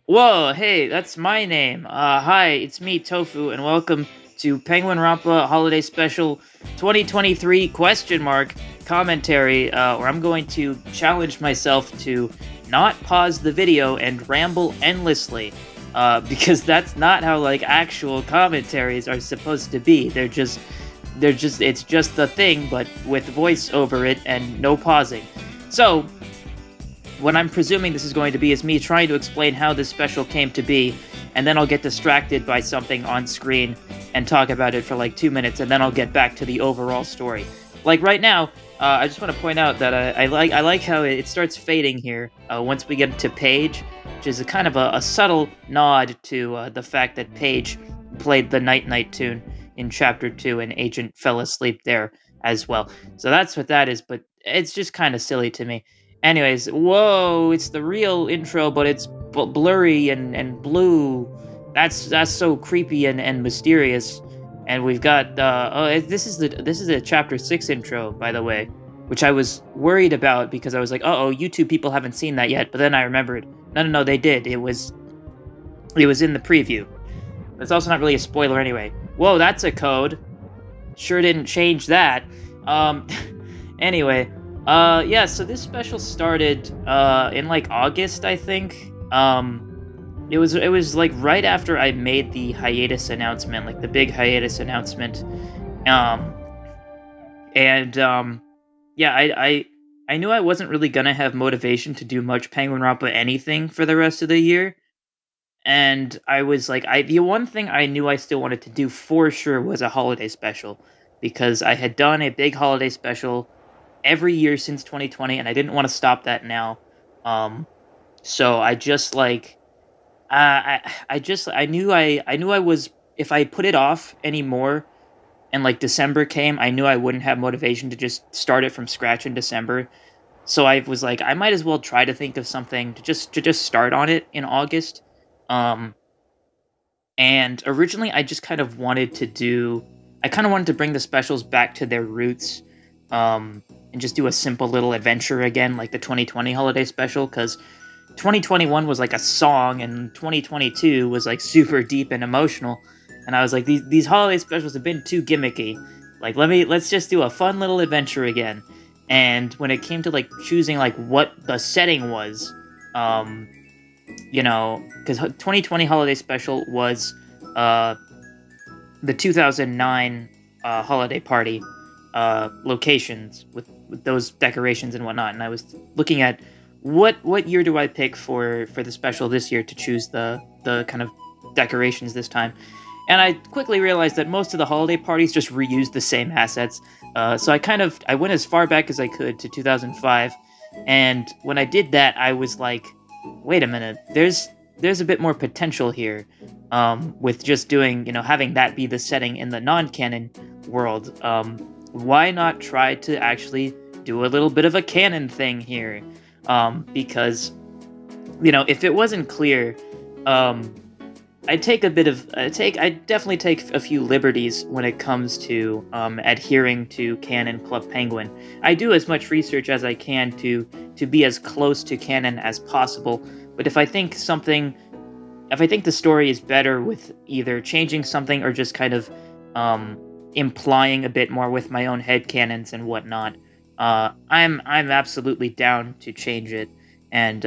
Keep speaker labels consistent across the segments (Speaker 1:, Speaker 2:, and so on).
Speaker 1: Whoa, hey, that's my name. Hi, it's me, Tofu, and welcome to Penguinronpa Holiday Special 2023 question mark commentary, where I'm going to challenge myself to not pause the video and ramble endlessly, because that's not how, like, actual commentaries are supposed to be. It's just the thing, but with voice over it and no pausing. So, what I'm presuming this is going to be is me trying to explain how this special came to be, and then I'll get distracted by something on screen and talk about it for like 2 minutes, and then I'll get back to the overall story. Like right now, I just want to point out that I like how it starts fading here once we get to Paige, which is a kind of a subtle nod to the fact that Paige played the Night Night tune in Chapter 2, and Agent fell asleep there as well. So that's what that is, but it's just kind of silly to me. Anyways, whoa, it's the real intro, but it's blurry and blue. That's so creepy and mysterious. And we've got this is the chapter 6 intro, by the way, which I was worried about because I was like, oh, YouTube people haven't seen that yet. But then I remembered, no, they did. It was in the preview. It's also not really a spoiler anyway. Whoa, that's a code. Sure didn't change that. Anyway. Yeah, so this special started, in, like, August, I think. It was, like, right after I made the hiatus announcement, like, the big hiatus announcement. Yeah, I knew I wasn't really gonna have motivation to do much Penguinronpa anything for the rest of the year. And I was like, the one thing I knew I still wanted to do for sure was a holiday special, because I had done a big holiday special every year since 2020, and I didn't want to stop that now. So I just like, I knew I was, if I put it off anymore, and like December came, I knew I wouldn't have motivation to just start it from scratch in December. So I was like, I might as well try to think of something to just start on it in August. Um, and originally I just kind of wanted to bring the specials back to their roots. And just do a simple little adventure again, like the 2020 holiday special, because 2021 was like a song, and 2022 was like super deep and emotional. And I was like, these holiday specials have been too gimmicky. Like, let's just do a fun little adventure again. And when it came to like choosing like what the setting was, because 2020 holiday special was the 2009 holiday party locations with those decorations and whatnot, and I was looking at what year do I pick for the special this year to choose the kind of decorations this time. And I quickly realized that most of the holiday parties just reused the same assets. So I went as far back as I could to 2005, and when I did that, I was like, wait a minute, there's a bit more potential here, with just doing, having that be the setting in the non-canon world. Why not try to actually do a little bit of a canon thing here? Because, if it wasn't clear, I definitely take a few liberties when it comes to adhering to canon Club Penguin. I do as much research as I can to be as close to canon as possible, but if I think the story is better with either changing something or just kind of implying a bit more with my own headcanons and whatnot, I'm absolutely down to change it. And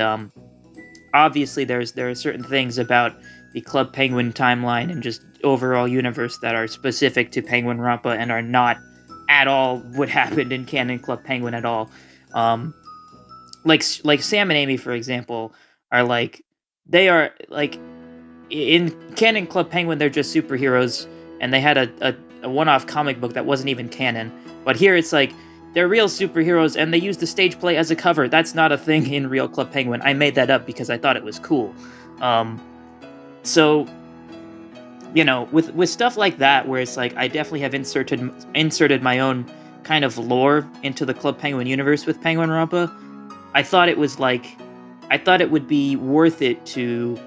Speaker 1: obviously there are certain things about the Club Penguin timeline and just overall universe that are specific to Penguinronpa and are not at all what happened in canon Club Penguin at all. Like Sam and Amy, for example, are like, they are like, in canon Club Penguin, they're just superheroes, and they had a one-off comic book that wasn't even canon. But here it's like, they're real superheroes, and they use the stage play as a cover. That's not a thing in real Club Penguin. I made that up because I thought it was cool. So, with stuff like that, where it's like, I definitely have inserted my own kind of lore into the Club Penguin universe with Penguinronpa. I thought it would be worth it to,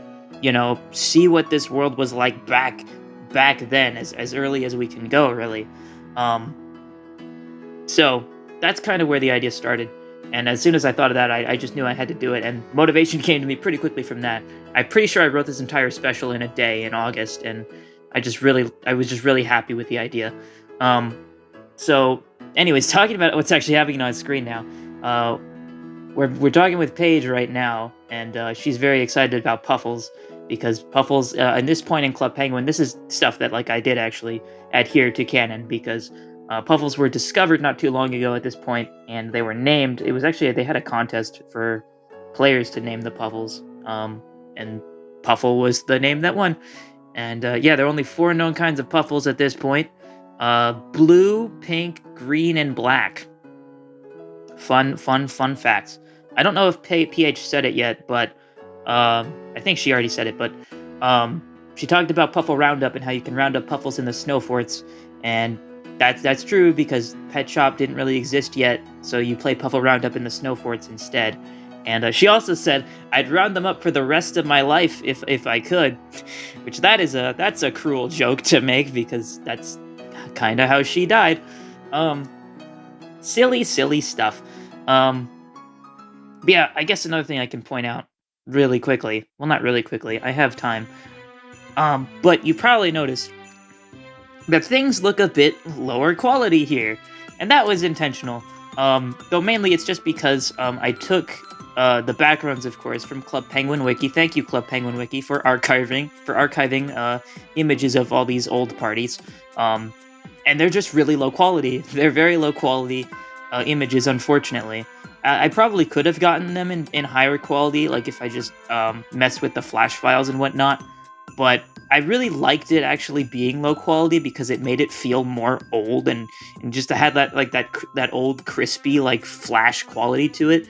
Speaker 1: see what this world was like back then, as early as we can go, really. So that's kind of where the idea started. And as soon as I thought of that, I just knew I had to do it, and motivation came to me pretty quickly from that. I'm pretty sure I wrote this entire special in a day in August, and I was just really happy with the idea. So, anyways, talking about what's actually happening on screen now, we're talking with Paige right now, and she's very excited about Puffles, because Puffles, at this point in Club Penguin, this is stuff that I did actually adhere to canon, because Puffles were discovered not too long ago at this point, and they were named. It was actually, they had a contest for players to name the Puffles, and Puffle was the name that won. And yeah, there are only 4 known kinds of Puffles at this point. Blue, pink, green, and black. Fun facts. I don't know if PH said it yet, but I think she already said it, but she talked about Puffle Roundup and how you can round up Puffles in the snow forts, and that's true because Pet Shop didn't really exist yet, so you play Puffle Roundup in the snow forts instead. And she also said, I'd round them up for the rest of my life if I could, which that's a cruel joke to make, because that's kind of how she died. Silly stuff. Yeah, I guess another thing I can point out really quickly, well, not really quickly, I have time, but you probably noticed that things look a bit lower quality here, and that was intentional. Though mainly it's just because I took the backgrounds, of course, from Club Penguin Wiki. Thank you, Club Penguin Wiki, for archiving images of all these old parties. And they're just really low quality. They're very low quality images, unfortunately. I probably could have gotten them in higher quality, like if I just messed with the flash files and whatnot. But I really liked it actually being low quality because it made it feel more old and just to have that old crispy flash quality to it.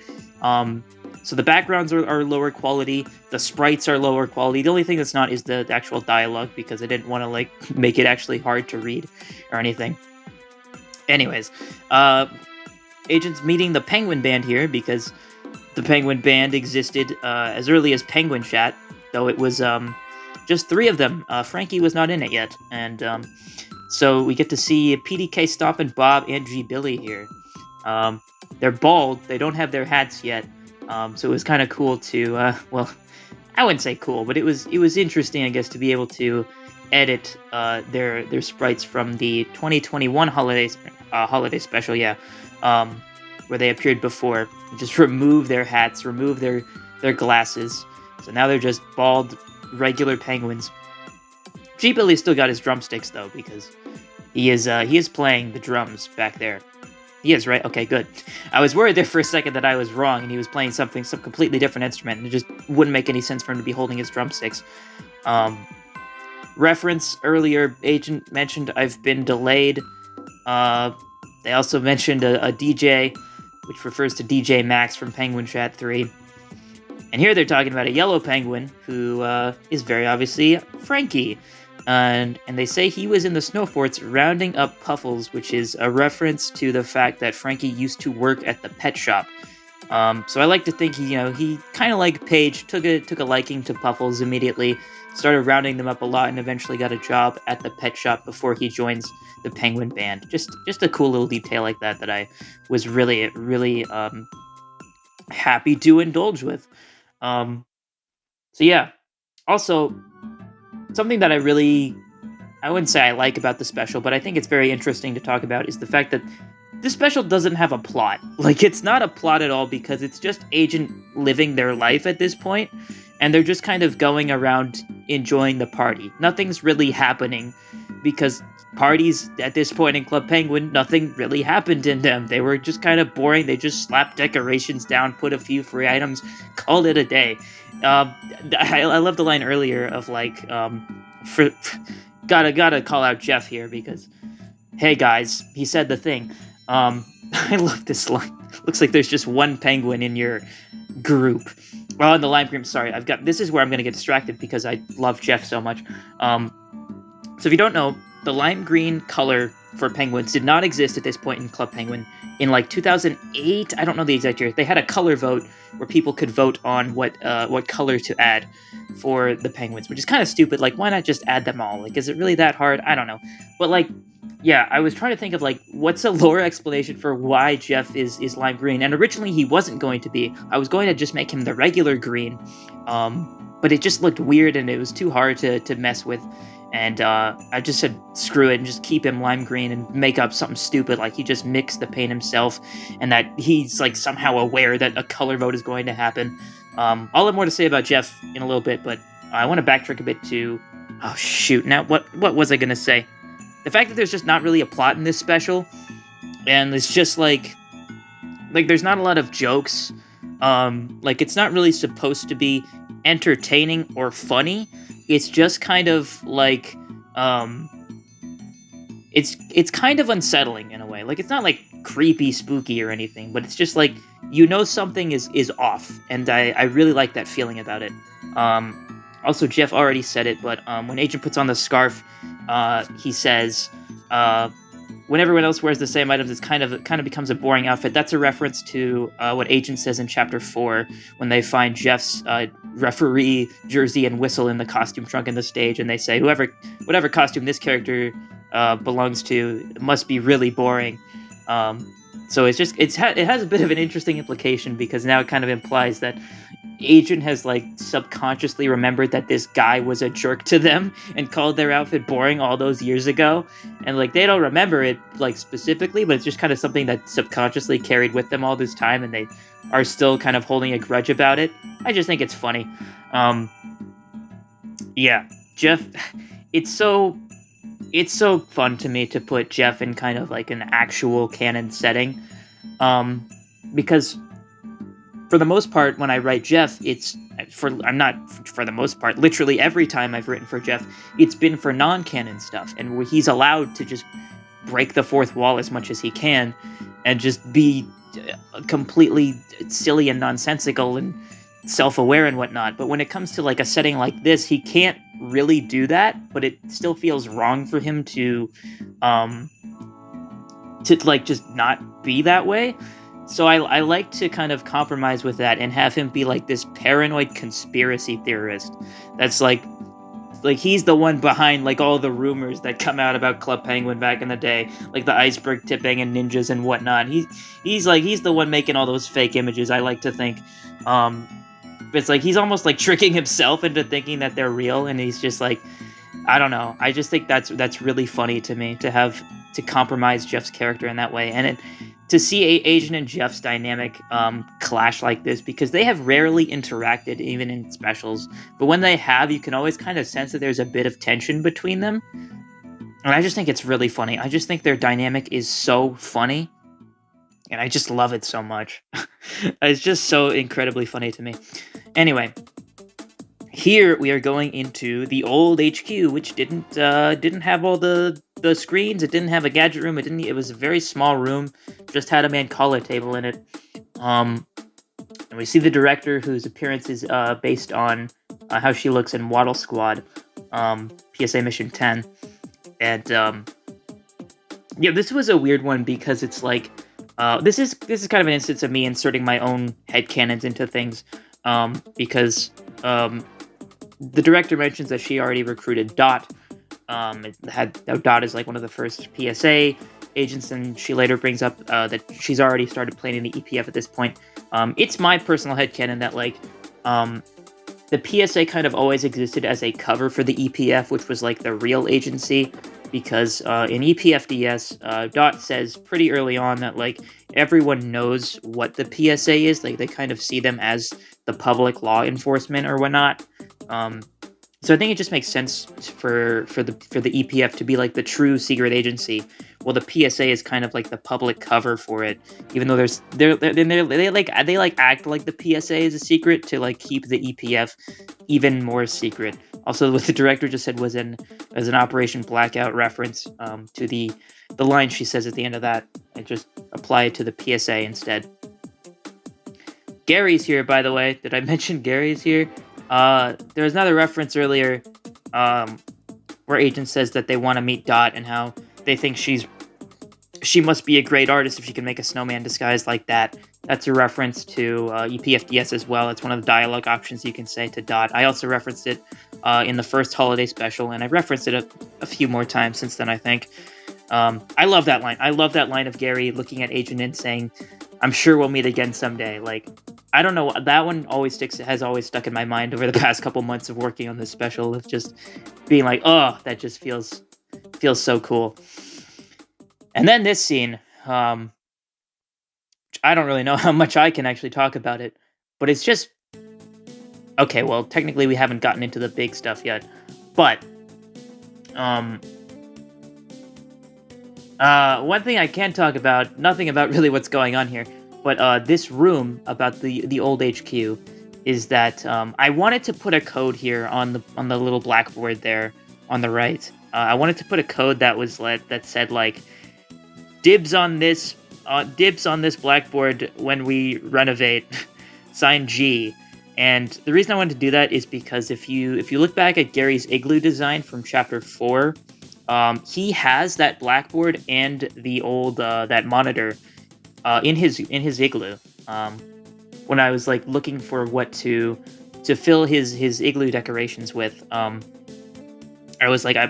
Speaker 1: So the backgrounds are lower quality, the sprites are lower quality. The only thing that's not is the actual dialogue, because I didn't want to make it actually hard to read or anything. Anyways, Agent's meeting the Penguin Band here because the Penguin Band existed as early as Penguin Chat, though it was just 3 of them. Frankie was not in it yet, and so we get to see PDK Stomp and Bob and G Billy here. They're bald, they don't have their hats yet, so it was kind of cool to, well, I wouldn't say cool, but it was interesting, I guess, to be able to edit their sprites from the 2021 holiday special, yeah, where they appeared before. Just remove their hats, remove their glasses, so now they're just bald, regular penguins. G Billy still got his drumsticks though, because he is playing the drums back there. He is, right? Okay, good. I was worried there for a second that I was wrong and he was playing some completely different instrument, and it just wouldn't make any sense for him to be holding his drumsticks. Reference earlier, Agent mentioned I've been delayed. They also mentioned a DJ, which refers to DJ Max from Penguin Chat 3. And here they're talking about a yellow penguin who is very obviously Frankie. And they say he was in the snow forts rounding up Puffles, which is a reference to the fact that Frankie used to work at the pet shop. So I like to think he kind of like Paige, took a liking to Puffles immediately, started rounding them up a lot, and eventually got a job at the pet shop before he joins the Penguin Band. Just a cool little detail like that I was really happy to indulge with. So yeah. Also, something that I wouldn't say I like about the special, but I think it's very interesting to talk about, is the fact that this special doesn't have a plot. It's not a plot at all, because it's just Agent living their life at this point, and they're just kind of going around enjoying the party. Nothing's really happening, because parties at this point in Club Penguin, nothing really happened in them. They were just kind of boring. They just slapped decorations down, put a few free items, called it a day. I love the line earlier of gotta call out Jeff here, because, hey guys, he said the thing. I love this line. Looks like there's just one penguin in your group. Oh, and the lime cream. Sorry, this is where I'm gonna get distracted because I love Jeff so much. So if you don't know, the lime green color for penguins did not exist at this point in Club Penguin. In 2008, I don't know the exact year, they had a color vote where people could vote on what color to add for the penguins, which is kind of stupid. Why not just add them all? Is it really that hard? I don't know. But yeah, I was trying to think of like what's a lore explanation for why Jeff is lime green, and originally he wasn't going to be. I was going to just make him the regular green, but it just looked weird and it was too hard to mess with, and I just said screw it and just keep him lime green and make up something stupid like he just mixed the paint himself, and that he's like somehow aware that a color vote is going to happen. I'll have more to say about Jeff in a little bit, but I want to backtrack a bit to. Oh shoot! Now what was I gonna say? The fact that there's just not really a plot in this special, and it's just like there's not a lot of jokes. Like it's not really supposed to be entertaining or funny. It's just kind of like it's kind of unsettling in a way. Like it's not like creepy, spooky or anything, but it's just like something is off, and I really like that feeling about it. Also, Jeff already said it, but when Agent puts on the scarf, he says, when everyone else wears the same items, it kind of becomes a boring outfit. That's a reference to what Agent says in Chapter 4 when they find Jeff's referee jersey and whistle in the costume trunk in the stage, and they say, whatever costume this character belongs to must be really boring. So it has a bit of an interesting implication because now it kind of implies that Agent has like subconsciously remembered that this guy was a jerk to them and called their outfit boring all those years ago, and like they don't remember it like specifically, but it's just kind of something that subconsciously carried with them all this time, and they are still kind of holding a grudge about it. I just think it's funny. Yeah, Jeff, it's so fun to me to put Jeff in kind of like an actual canon setting, because for the most part, when I write Jeff, literally every time I've written for Jeff, it's been for non-canon stuff, and where he's allowed to just break the fourth wall as much as he can, and just be completely silly and nonsensical and self-aware and whatnot. But when it comes to like a setting like this, he can't really do that, but it still feels wrong for him to like just not be that way. So I like to kind of compromise with that and have him be like this paranoid conspiracy theorist that's like he's the one behind like all the rumors that come out about Club Penguin back in the day, like the iceberg tipping and ninjas and whatnot. He's the one making all those fake images, I like to think. It's like he's almost like tricking himself into thinking that they're real, and he's just like, I don't know. I just think that's really funny to me to compromise Jeff's character in that way, and to see Agent and Jeff's dynamic clash like this, because they have rarely interacted even in specials, but when they have, you can always kind of sense that there's a bit of tension between them, and I just think it's really funny. I just think their dynamic is so funny, and I just love it so much. It's just so incredibly funny to me. Anyway, here we are going into the old HQ, which didn't have all the screens. It didn't have a gadget room. It was a very small room. Just had a Mancala table in it. And we see the director, whose appearance is based on how she looks in Waddle Squad, PSA Mission 10. And yeah, this was a weird one because it's like this is kind of an instance of me inserting my own headcanons into things, because the director mentions that she already recruited Dot. Dot is like one of the first PSA agents, and she later brings up that she's already started planning the EPF at this point. It's my personal headcanon that like the PSA kind of always existed as a cover for the EPF, which was like the real agency, because in EPFDS, Dot says pretty early on that like everyone knows what the PSA is. Like they kind of see them as the public law enforcement or whatnot. So I think it just makes sense for the EPF to be like the true secret agency. Well, the PSA is kind of like the public cover for it, even though they act like the PSA is a secret to like keep the EPF even more secret. Also, what the director just said was an Operation Blackout reference to the line she says at the end of that. I just apply it to the PSA instead. Gary's here, by the way. Did I mention Gary's here? There was another reference earlier where Agent says that they want to meet Dot and how they think she must be a great artist if she can make a snowman disguise like that. That's a reference to EPFDS as well. It's one of the dialogue options you can say to Dot. I also referenced it in the first holiday special, and I've referenced it a few more times since then, I think. I love that line. I love that line of Gary looking at Agent and saying, "I'm sure we'll meet again someday." Like, I don't know, that one has always stuck in my mind over the past couple months of working on this special, of just being like, oh, that just feels so cool. And then this scene, I don't really know how much I can actually talk about it, but it's just okay. Well, technically, we haven't gotten into the big stuff yet, but one thing I can talk about, nothing about really what's going on here, but this room about the old HQ is that I wanted to put a code here on the little blackboard there on the right. I wanted to put a code that said like dibs on this blackboard when we renovate, sign G. And the reason I wanted to do that is because if you look back at Gary's igloo design from chapter 4, he has that blackboard and the old that monitor in his igloo. When I was like looking for what to fill his igloo decorations with, I was like, I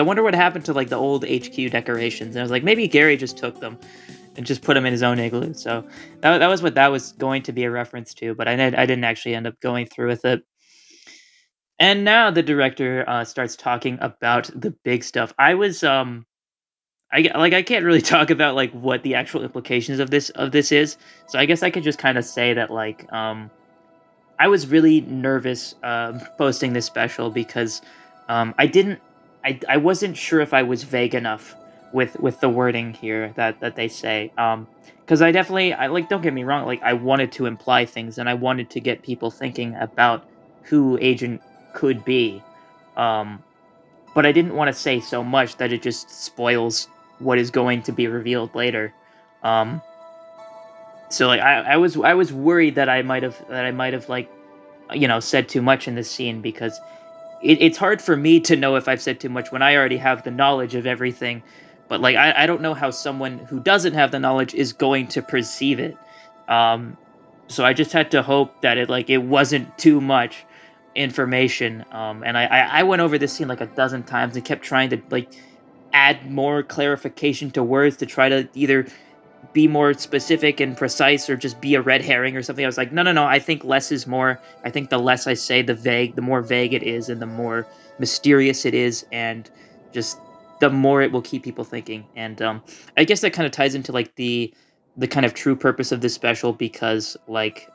Speaker 1: wonder what happened to like the old HQ decorations. And I was like, maybe Gary just took them and just put them in his own igloo. So that was what that was going to be a reference to, but I didn't actually end up going through with it. And now the director starts talking about the big stuff. I was I can't really talk about like what the actual implications of this is. So I guess I could just kind of say that like I was really nervous posting this special because I wasn't sure if I was vague enough with the wording here that they say. Because I don't get me wrong, like I wanted to imply things and I wanted to get people thinking about who Agent could be. But I didn't want to say so much that it just spoils what is going to be revealed later. So like I was worried that I might have like said too much in this scene, because it's hard for me to know if I've said too much when I already have the knowledge of everything. But like I don't know how someone who doesn't have the knowledge is going to perceive it. So I just had to hope that it wasn't too much information. And I went over this scene like a dozen times and kept trying to like add more clarification to words to try to either be more specific and precise or just be a red herring or something. I was like, no, I think less is more. I think the less I say, the more vague it is and the more mysterious it is, and just the more it will keep people thinking. And I guess that kind of ties into like the kind of true purpose of this special, because like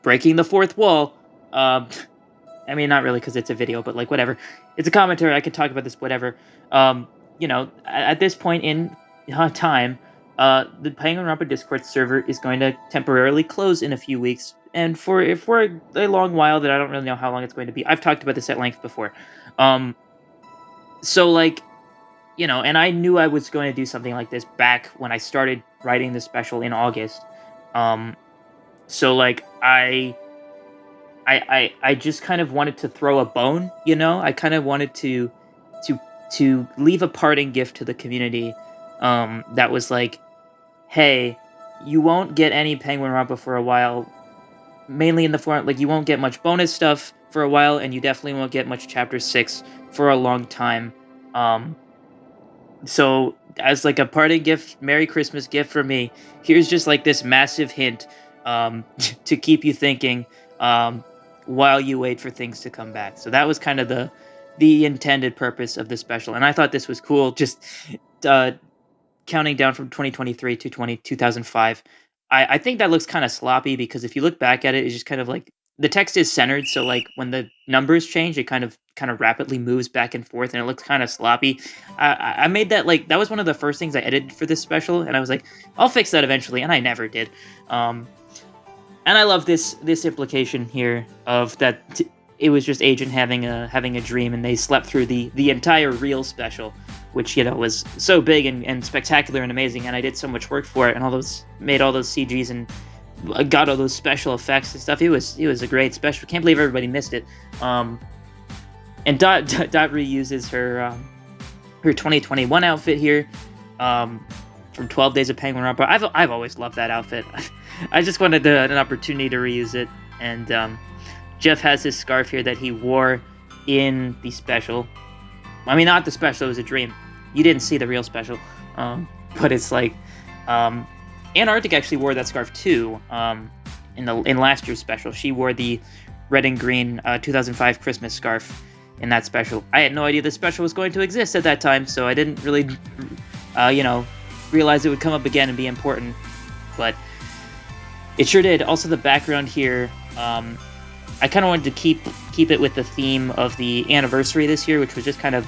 Speaker 1: breaking the fourth wall, I mean, not really, because it's a video, but like whatever. It's a commentary. I could talk about this, whatever. At this point in time, the Penguinronpa Discord server is going to temporarily close in a few weeks, and for a long while that I don't really know how long it's going to be. I've talked about this at length before. So like, and I knew I was going to do something like this back when I started writing the special in August. So like I just kind of wanted to throw a bone, I kind of wanted to leave a parting gift to the community, that was like, hey, you won't get any Penguinronpa for a while, mainly in the form, like, you won't get much bonus stuff for a while, and you definitely won't get much Chapter 6 for a long time. So, as like a parting gift, Merry Christmas gift from me, here's just like this massive hint to keep you thinking while you wait for things to come back. So that was kind of the intended purpose of the special, and I thought this was cool, just counting down from 2023 to 2005. I think that looks kind of sloppy, because if you look back at it, it's just kind of like the text is centered, so like when the numbers change, it kind of rapidly moves back and forth, and it looks kind of sloppy. I made that, like, that was one of the first things I edited for this special, and I was like, I'll fix that eventually, and I never did. And I love this implication here of that it was just Agent having a dream, and they slept through the entire real special, which was so big and spectacular and amazing, and I did so much work for it, and made all those CGs and got all those special effects and stuff. It was a great special. Can't believe everybody missed it. And Dot reuses her 2021 outfit here from 12 Days of Penguinronpa. I've always loved that outfit. I just wanted an opportunity to reuse it. And Jeff has his scarf here that he wore in the special. I mean, not the special, it was a dream. You didn't see the real special. But it's like, Antarctic actually wore that scarf too. In last year's special, she wore the red and green 2005 Christmas scarf in that special. I had no idea this special was going to exist at that time, so I didn't really, realize it would come up again and be important. But it sure did. Also, the background here, I kind of wanted to keep it with the theme of the anniversary this year, which was just kind of,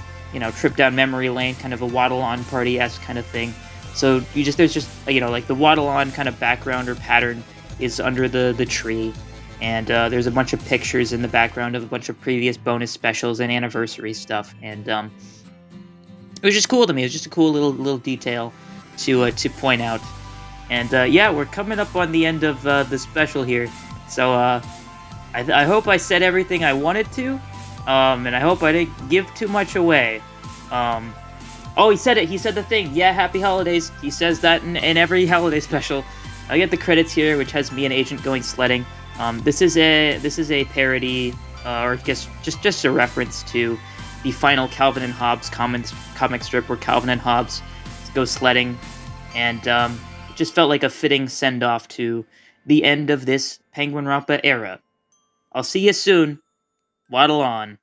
Speaker 1: trip down memory lane, kind of a waddle-on party-esque kind of thing. So there's just, like the waddle-on kind of background or pattern is under the tree, and there's a bunch of pictures in the background of a bunch of previous bonus specials and anniversary stuff, and it was just cool to me. It was just a cool little detail to point out. And yeah, we're coming up on the end of the special here, so I hope I said everything I wanted to, and I hope I didn't give too much away. Oh, he said it. He said the thing. Yeah, happy holidays. He says that in every holiday special. I get the credits here, which has me and Agent going sledding. This is a parody, or I guess just a reference to the final Calvin and Hobbes comic strip where Calvin and Hobbes go sledding, and it just felt like a fitting send-off to the end of this Penguinronpa era. I'll see you soon. Waddle on.